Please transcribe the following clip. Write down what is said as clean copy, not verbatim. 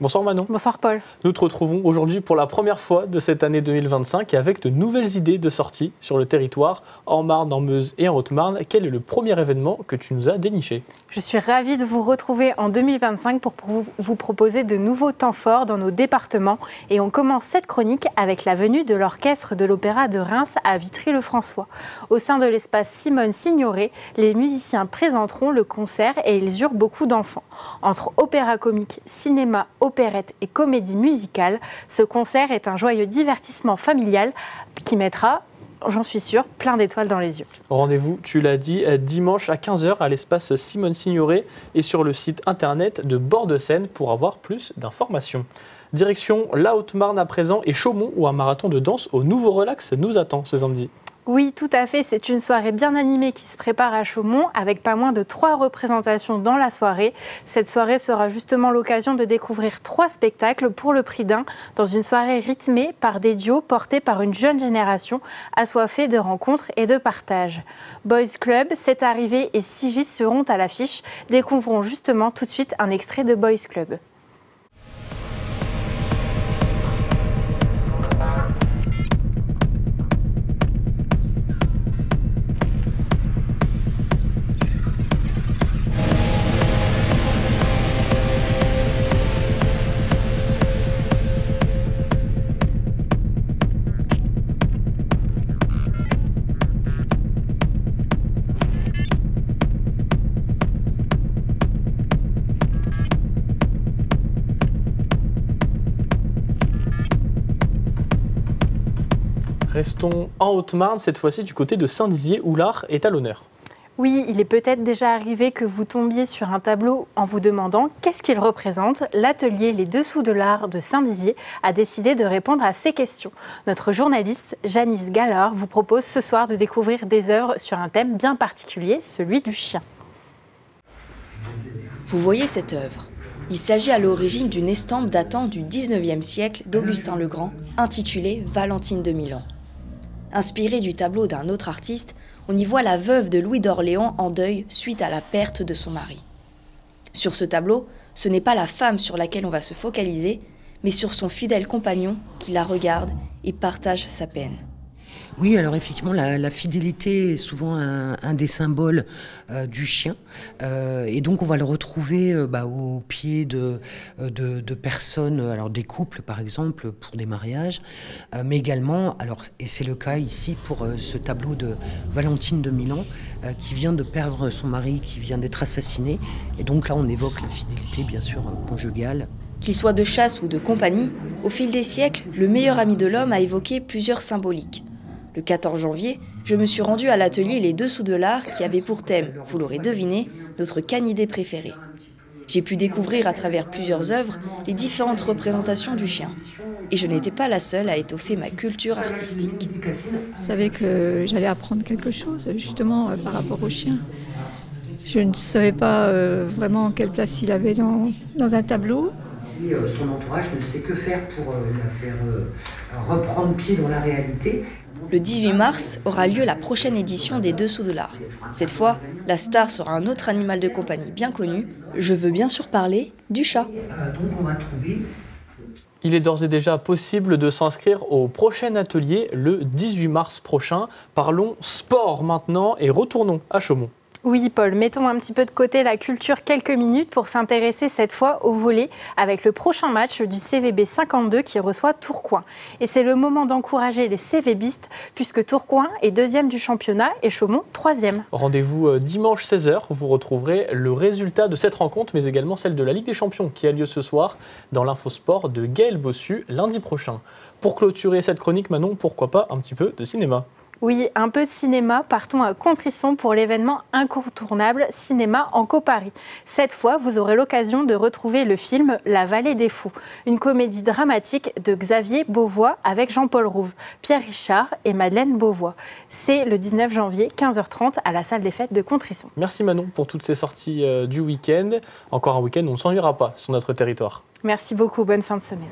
Bonsoir Manon. Bonsoir Paul. Nous te retrouvons aujourd'hui pour la première fois de cette année 2025 et avec de nouvelles idées de sortie sur le territoire, en Marne, en Meuse et en Haute-Marne. Quel est le premier événement que tu nous as déniché? Je suis ravie de vous retrouver en 2025 pour vous proposer de nouveaux temps forts dans nos départements. Et on commence cette chronique avec la venue de l'orchestre de l'Opéra de Reims à Vitry-le-François. Au sein de l'espace Simone Signoret, les musiciens présenteront le concert et ils eurent beaucoup d'enfants. Entre opéra comique, cinéma, opérette et comédie musicale, ce concert est un joyeux divertissement familial qui mettra, j'en suis sûre, plein d'étoiles dans les yeux. Rendez-vous, tu l'as dit, dimanche à 15h à l'espace Simone Signoret et sur le site internet de Bord-de-Seine pour avoir plus d'informations. Direction la Haute-Marne à présent et Chaumont où un marathon de danse au Nouveau Relax nous attend ce samedi. Oui, tout à fait. C'est une soirée bien animée qui se prépare à Chaumont avec pas moins de 3 représentations dans la soirée. Cette soirée sera justement l'occasion de découvrir 3 spectacles pour le prix d'un dans une soirée rythmée par des duos portés par une jeune génération assoiffée de rencontres et de partage. Boys Club, C'est Arrivé et Sigis seront à l'affiche. Découvrons justement tout de suite un extrait de Boys Club. Restons en Haute-Marne, cette fois-ci du côté de Saint-Dizier où l'art est à l'honneur. Oui, il est peut-être déjà arrivé que vous tombiez sur un tableau en vous demandant qu'est-ce qu'il représente. L'atelier Les Dessous de l'Art de Saint-Dizier a décidé de répondre à ces questions. Notre journaliste Janice Gallard vous propose ce soir de découvrir des œuvres sur un thème bien particulier, celui du chien. Vous voyez cette œuvre? Il s'agit à l'origine d'une estampe datant du 19e siècle d'Augustin le Grand, intitulée Valentine de Milan. Inspirée du tableau d'un autre artiste, on y voit la veuve de Louis d'Orléans en deuil suite à la perte de son mari. Sur ce tableau, ce n'est pas la femme sur laquelle on va se focaliser, mais sur son fidèle compagnon qui la regarde et partage sa peine. Oui, alors effectivement, la fidélité est souvent un des symboles du chien. Et donc, on va le retrouver au pied de personnes, alors des couples par exemple, pour des mariages, mais également, et c'est le cas ici pour ce tableau de Valentine de Milan, qui vient de perdre son mari, qui vient d'être assassiné. Et donc là, on évoque la fidélité, bien sûr, conjugale. Qu'il soit de chasse ou de compagnie, au fil des siècles, le meilleur ami de l'homme a évoqué plusieurs symboliques. Le 14 janvier, je me suis rendue à l'atelier Les Dessous de l'Art qui avait pour thème, vous l'aurez deviné, notre canidé préféré. J'ai pu découvrir à travers plusieurs œuvres les différentes représentations du chien. Et je n'étais pas la seule à étoffer ma culture artistique. Je savais que j'allais apprendre quelque chose justement par rapport au chien. Je ne savais pas vraiment quelle place il avait dans un tableau. Son entourage ne sait que faire pour la faire reprendre pied dans la réalité. Le 18 mars aura lieu la prochaine édition des Dessous de l'Art. Cette fois, la star sera un autre animal de compagnie bien connu. Je veux bien sûr parler du chat. Donc on va trouver... Il est d'ores et déjà possible de s'inscrire au prochain atelier le 18 mars prochain. Parlons sport maintenant et retournons à Chaumont. Oui, Paul, mettons un petit peu de côté la culture quelques minutes pour s'intéresser cette fois au volley avec le prochain match du CVB 52 qui reçoit Tourcoing. Et c'est le moment d'encourager les CVBistes puisque Tourcoing est 2e du championnat et Chaumont 3e. Rendez-vous dimanche 16h, vous retrouverez le résultat de cette rencontre mais également celle de la Ligue des Champions qui a lieu ce soir dans l'Infosport de Gaël Bossu lundi prochain. Pour clôturer cette chronique, Manon, pourquoi pas un petit peu de cinéma? Oui, un peu de cinéma. Partons à Contrisson pour l'événement incontournable Cinéma Enco Paris. Cette fois, vous aurez l'occasion de retrouver le film La Vallée des Fous, une comédie dramatique de Xavier Beauvois avec Jean-Paul Rouve, Pierre Richard et Madeleine Beauvois. C'est le 19 janvier, 15h30, à la salle des fêtes de Contrisson. Merci Manon pour toutes ces sorties du week-end. Encore un week-end où on ne s'ennuiera pas sur notre territoire. Merci beaucoup, bonne fin de semaine.